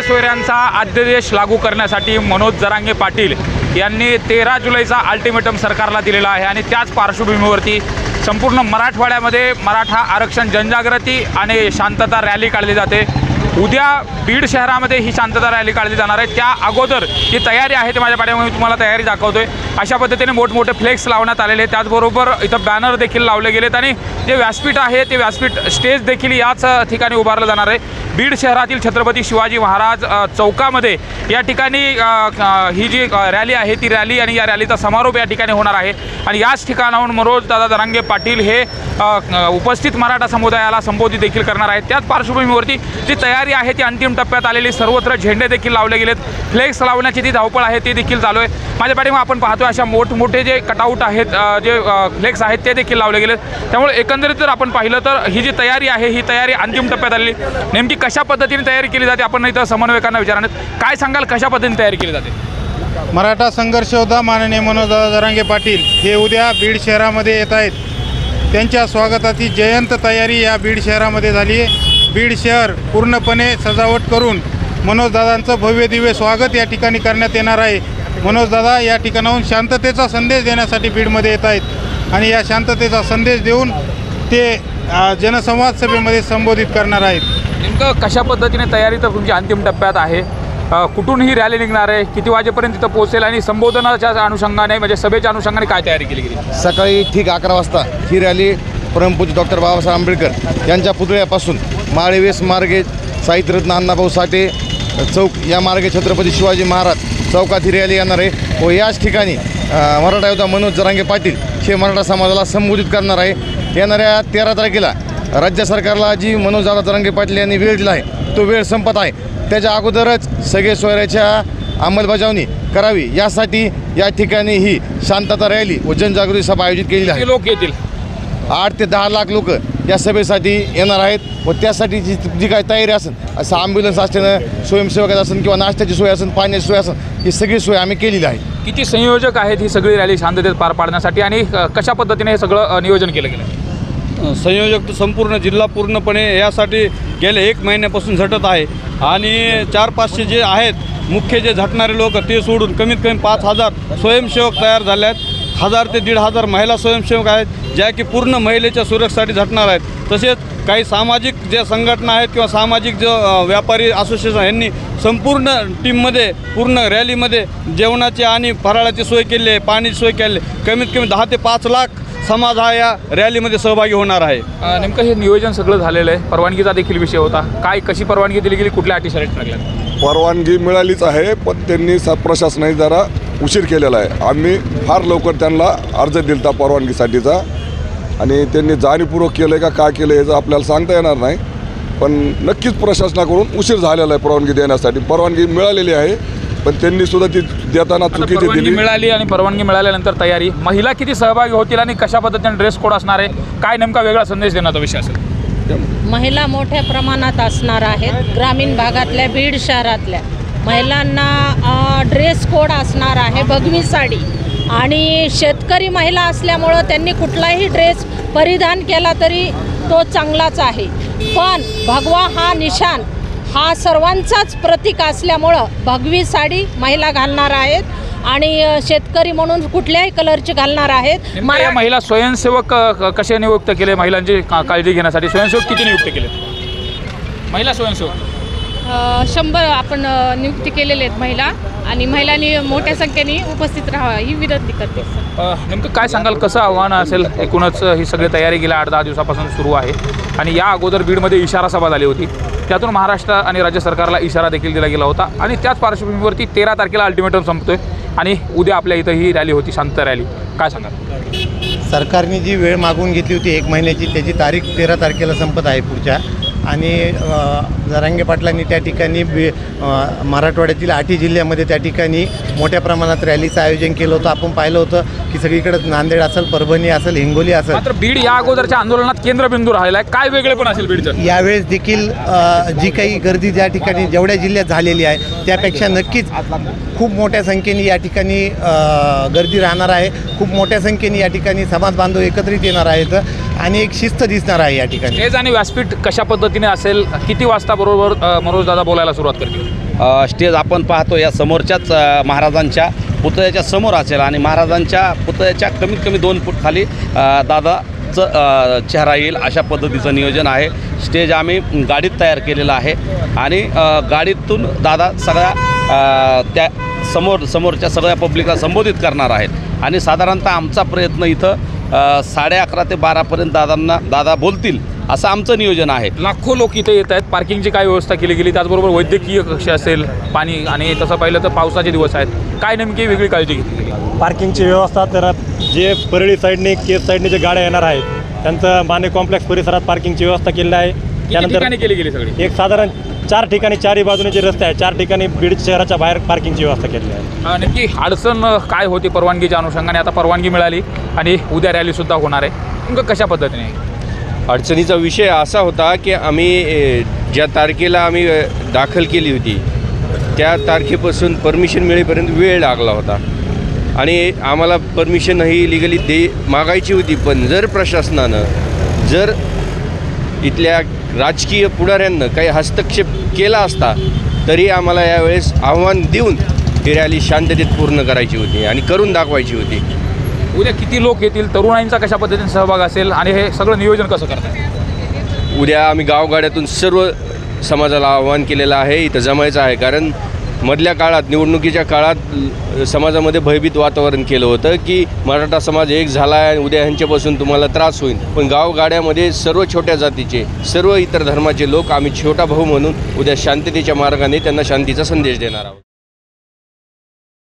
सोयऱ्यांचा अध्यादेश लागू करण्यासाठी मनोज जरांगे पाटील यांनी 13 जुलैचा अल्टिमेटम सरकारला दिलेला आहे आणि त्याच पार्श्वभूमीवरती संपूर्ण मराठवाड्यामध्ये मराठा आरक्षण जनजागृती आणि शांतता रॅली काढली जाते। उद्या बीड शहरामध्ये ही शांतता रॅली काढली जाणार आहे। त्या अगोदर जी तयारी आहे ते माझ्या पाठीमागे मी तुम्हाला तयारी दाखवतोय। अशा पद्धतीने मोठमोठे फ्लेक्स लावण्यात आलेले, त्याचबरोबर इथं बॅनर देखील लावले गेलेत आणि जे व्यासपीठ आहे ते व्यासपीठ स्टेज देखील याच ठिकाणी उभारलं जाणार आहे। बीड शहरातील छत्रपती शिवाजी महाराज चौकामध्ये या ठिकाणी ही जी रॅली आहे ती रॅली आणि या रॅलीचा समारोप या ठिकाणी होणार आहे आणि याच ठिकाणाहून मनोज दादा जरांगे पाटील हे उपस्थित मराठा समुदायाला संबोधित देखील करणार आहेत। त्याच पार्श्वभूमीवरती जी तयारी आहे ती अंतिम टप्प्यात आलेली, सर्वत्र झेंडे देखील लावले गेलेत, फ्लेक्स लावण्याची ती धावपळ आहे ती देखील चालू आहे। माझ्या पाठीमागे आपण पाहतोय अशा मोठमोठे जे कटआउट आहेत, जे फ्लेक्स आहेत ते देखील लावले गेलेत। त्यामुळे एकंदरीत जर आपण पाहिलं तर ही जी तयारी आहे ही तयारी अंतिम टप्प्यात आलेली। नेमकी कशा पद्धतीने तयारी केली जाते आपण इथं समन्वयकांना विचारणार, काय सांगाल कशा पद्धतीने तयारी केली जाते? मराठा संघर्ष योद्धा माननीय मनोज जरांगे पाटील हे उद्या बीड शहरामध्ये येत आहेत। त्यांच्या स्वागताची जयंत तयारी या बीड शहरामध्ये झाली आहे। बीड शहर पूर्णपणे सजावट करून मनोजदादांचं भव्य दिव्य स्वागत या ठिकाणी करण्यात येणार आहे। मनोजदादा या ठिकाणाहून शांततेचा संदेश देण्यासाठी बीडमध्ये येत आहेत आणि या शांततेचा संदेश देऊन ते जनसंवाद सभेमध्ये संबोधित करणार आहेत। नेमकं कशा पद्धतीने तयारी तर तुमची अंतिम टप्प्यात आहे? कुठून ही रॅली निघणार आहे, किती वाजेपर्यंत तिथं पोहोचेल आणि संबोधनाच्या अनुषंगाने म्हणजे सभेच्या अनुषंगाने काय तयारी केली गेली? सकाळी ठीक 11 वाजता ही रॅली परमपूज्य डॉक्टर बाबासाहेब आंबेडकर यांच्या पुतळ्यापासून माळेवेस मार्गे साहित्यरत्न अण्णाभाऊ साठे चौक या मार्गे छत्रपती शिवाजी महाराज चौकात ही रॅली येणार आहे व याच ठिकाणी मराठा योद्धा मनोज जरांगे पाटील हे मराठा समाजाला संबोधित करणार आहे। येणाऱ्या 13 तारखेला राज्य सरकारला जी मनोज दादा जरांगे पाटील यांनी वेळ दिला आहे तो वेळ संपत आहे, त्याच्या अगोदरच सगळे सोयऱ्याच्या अंमलबजावणी करावी यासाठी या ठिकाणी ही शांतता रॅली व जनजागृती सभा आयोजित केलेली आहे। लोक येतील 8 ते 10 लाख लोक या सभेसाठी येणार आहेत व त्यासाठी जी काही तयारी असेल, असं ॲम्ब्युलन्स असणं, स्वयंसेवक असेल किंवा नाश्त्याची सोय असेल, पाण्याची सोय असेल, ही सगळी सोय आम्ही केलेली आहे। किती संयोजक आहेत ही सगळी रॅली शांततेत पार पाडण्यासाठी आणि कशा पद्धतीने हे सगळं नियोजन केलं गेलं? संयोजक तर संपूर्ण जिल्हा पूर्णपणे यासाठी गेले 1 महिन्यापासून झटत आहे आणि 400-500 जे आहेत मुख्य जे झटणारे लोक ते सोडून कमीत कमी 5000 स्वयंसेवक तयार झाले आहेत। 1000 ते 1500 महिला स्वयंसेवक आहेत ज्या की पूर्ण महिलेच्या सुरक्षेसाठी झटणार आहेत। तसेच काही सामाजिक ज्या संघटना आहेत किंवा सामाजिक जो व्यापारी असोसिएशन यांनी संपूर्ण टीममध्ये पूर्ण रॅलीमध्ये जेवणाची आणि फराळाची सोय केली आहे, पाण्याची सोय केली आहे। कमीत कमी 10 ते 5 लाख समाज हा या रॅलीमध्ये सहभागी होणार आहे। नेमकं हे नियोजन सगळं झालेलं आहे, परवानगीचा देखील विषय होता, काय कशी परवानगी दिली गेली, कुठल्या अटी शर्ती लागल्या? परवानगी मिळालीच आहे पण त्यांनी प्रशासनाने जरा उशीर केलेला आहे। आम्ही फार लवकर त्यांना अर्ज दिला परवानगीसाठीचा आणि त्यांनी जाणीवपूर्वक केलं आहे का काय केलं याचं आपल्याला सांगता येणार नाही, पण नक्कीच प्रशासनाकडून उशीर झालेला आहे परवानगी देण्यासाठी। परवानगी मिळालेली आहे पण त्यांनी सुद्धा ती देताना चुकीची दिली। मिळाली आणि परवानगी मिळाल्यानंतर तयारी, महिला किती सहभागी होतील आणि कशा पद्धतीने ड्रेस कोड असणार आहे, काय नेमका वेगळा संदेश देण्याचा विषय असेल? महिला मोठ्या प्रमाणात असणार आहेत। ग्रामीण भागातल्या बीड शहरातल्या महिलांना ड्रेस कोड असणार आहे भगवी साडी आणि शेतकरी महिला असल्यामुळं त्यांनी कुठलाही ड्रेस परिधान केला तरी तो चांगलाच आहे, पण भगवा हा निशाण हा सर्वांचाच प्रतीक असल्यामुळं भगवी साडी महिला घालणार आहेत आणि शेतकरी म्हणून कुठल्याही कलरची घालणार आहेत। महिला स्वयंसेवक कसे नियुक्त केले महिलांची काळजी घेण्यासाठी? स्वयंसेवक किती नियुक्त केले महिला स्वयंसेवक? 100 आपण नियुक्ती केलेले आहेत महिला आणि महिलांनी मोठ्या संख्येने उपस्थित राहावं ही विनंती करते। नेमकं काय सांगाल, कसं आव्हान असेल? एकूणच ही सगळी तयारी गेल्या 8-10 दिवसापासून सुरू आहे आणि या अगोदर बीडमध्ये इशारा सभा झाली होती, त्यातून महाराष्ट्र आणि राज्य सरकारला इशारा देखील दिला गेला होता आणि त्याच पार्श्वभूमीवरती 13 तारखेला अल्टिमेटम संपतोय आणि उद्या आपल्या इथं ही रॅली होती, शांत रॅली, काय सांगाल? सरकारने जी वेळ मागून घेतली होती 1 महिन्याची, त्याची तारीख 13 तारखेला संपत आहे पुढच्या आणि जरांगे पाटलांनी त्या ठिकाणी मराठवाड्यातील 8 जिल्ह्यामध्ये त्या ठिकाणी मोठ्या प्रमाणात रॅलीचं आयोजन केलं होतं। आपण पाहिलं होतं की सगळीकडे नांदेड असेल, परभणी असेल, हिंगोली असेल, मात्र बीड या अगोदरच्या आंदोलनात केंद्रबिंदू राहिला आहे, काय वेगळे पण असेल बीडचं? यावेळेस देखील जी काही गर्दी ज्या ठिकाणी जेवढ्या जिल्ह्यात झालेली आहे त्यापेक्षा नक्कीच खूप मोठ्या संख्येने या ठिकाणी गर्दी राहणार आहे। खूप मोठ्या संख्येने या ठिकाणी समाज बांधव एकत्रित येणार आहेत आणि एक शिस्त दिसणार आहे या ठिकाणी। स्टेज आणि व्यासपीठ कशा पद्धतीने पद्धतीने असेल? किती वाजता बरोबर मनोजदादा बोलायला सुरुवात करतील? स्टेज आपण पाहतो या समोरच्याच महाराजांच्या पुतळ्याच्या समोर असेल आणि महाराजांच्या पुतळ्याच्या कमीत कमी 2 फूट खाली दादाचं चेहरा येईल अशा पद्धतीचं नियोजन आहे. स्टेज आम्ही गाडीत तयार केलेलं आहे आणि गाडीतून दादा सगळ्या त्या समोरच्या सगळ्या पब्लिकला संबोधित करणार आहेत आणि साधारणतः आमचा प्रयत्न इथं 11:30 ते 12पर्यंत दादा बोलतील असं आमचं नियोजन आहे. लाखो लोक इथे येत आहेत. पार्किंगची काय व्यवस्था केली गेली? त्याचबरोबर वैद्यकीय कक्ष असेल, पाणी, आणि तसं पाहिलं तर पावसाचे दिवस आहेत, काय नेमकी वेगळी काळजी घेतली? पार्किंगची व्यवस्था तर जे परळी साईडने केस साईडने जे गाड्या येणार आहेत त्यांचं माने कॉम्प्लेक्स परिसरात पार्किंगची व्यवस्था केलेली आहे. त्यानंतर केली गेली सगळी एक साधारण 4 ठिकाणी 4ही बाजूने जे रस्ते आहेत 4 ठिकाणी बीड शहराच्या बाहेर पार्किंगची व्यवस्था केलेली आहे. नेमकी अडचण काय होती परवानगीच्या अनुषंगाने? आता परवानगी मिळाली आणि उद्या रॅलीसुद्धा होणार आहे, नेमकं कशा पद्धतीने? अडचणीचा विषय असा होता की आम्ही ज्या तारखेला आम्ही दाखल केली होती त्या तारखेपासून परमिशन मिळेपर्यंत वेळ लागला होता आणि आम्हाला परमिशनही लिगली मागायची होती. पण जर प्रशासनानं जर इथल्या राजकीय पुढाऱ्यांना काही हस्तक्षेप केला असता तरी आम्हाला यावेळेस आव्हान देऊन ही रॅली शांततेत पूर्ण करायची होती आणि करून दाखवायची होती. उद्या किती लोक येतील? तरुणाईंचा कशा पद्धतीने सहभाग असेल आणि हे सगळं नियोजन कसं करतात? उद्या आम्ही गावगाड्यातून सर्व समाजाला आव्हान केलेलं आहे इथं जमायचं आहे. कारण मधल्या काळात निवडणुकीच्या काळात समाजामध्ये भयभीत वातावरण केलं होतं की मराठा समाज एक झाला आहे आणि उद्या ह्यांच्यापासून तुम्हाला त्रास होईल. पण गावगाड्यामध्ये सर्व छोट्या जातीचे सर्व इतर धर्माचे लोक आम्ही छोटा भाऊ म्हणून उद्या शांततेच्या मार्गाने त्यांना शांतीचा संदेश देणार आहोत.